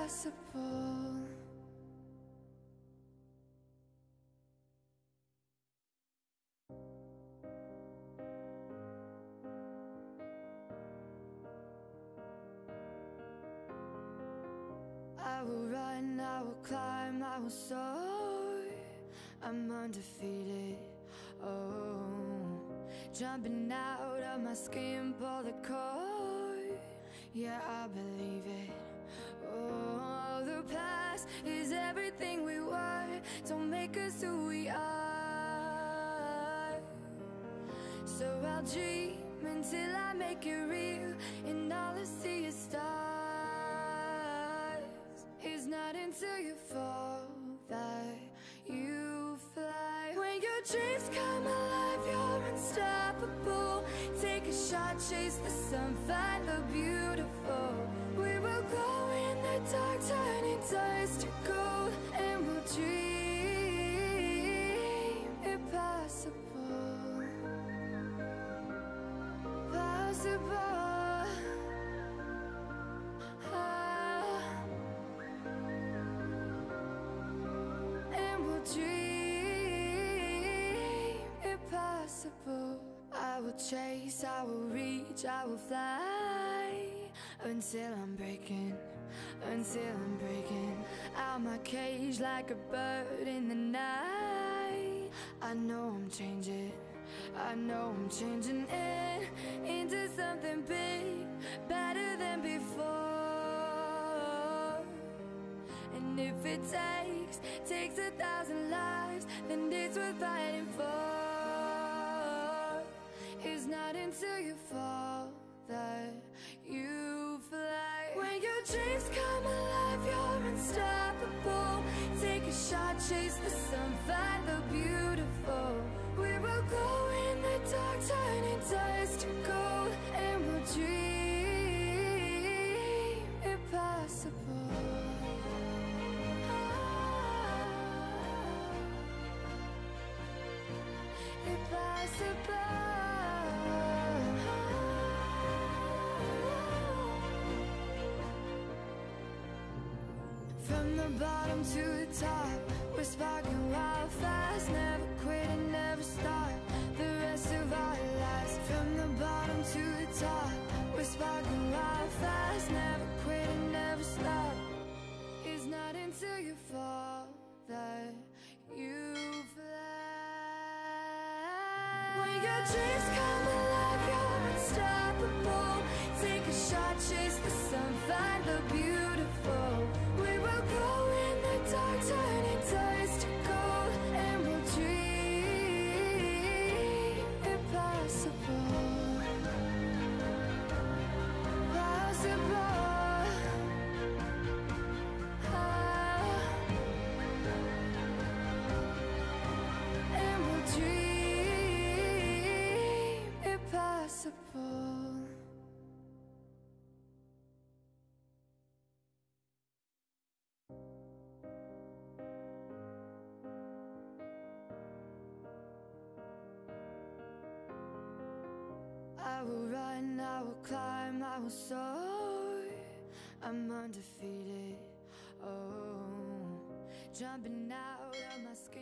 impossible. I will run, I will climb, I will soar. I'm undefeated, oh. Jumping out of my skin, pull the cord. Yeah, I believe it. Oh, the past is everything we were. Don't make us who we are. So I'll dream until I make it real, and all I see is stars. It's not until you fall that you fly. When your dreams come alive, you're unstoppable. Take a shot, chase the sun, find the beautiful. We will glow in the dark, turning dust to gold, and we'll dream impossible. Possible. I will chase, I will reach, I will fly until I'm breaking out my cage like a bird in the night. I know I'm changing it into something big, better than before. And if it takes 1,000 lives, then it's worth fighting for. It's not until you fall that you fly. When your dreams come alive, you're unstoppable. Take a shot, chase the sun, find the beautiful. We will go in the dark, turning dust to gold, and we'll dream impossible. Impossible. From the bottom to the top, we're sparking wild fast. Never quit and never stop the rest of our lives. From the bottom to the top, we're sparking wild fast. Never quit and never stop. It's not until you fall that you fly. When your dreams come alive, you're unstoppable. Take a shot, chase the sun, find the beautiful. We will go in the dark, turning dust to gold, and we'll dream impossible. Possible. And we'll dream impossible. I will run, I will climb, I will soar. I'm undefeated, oh. Jumping out of my skin.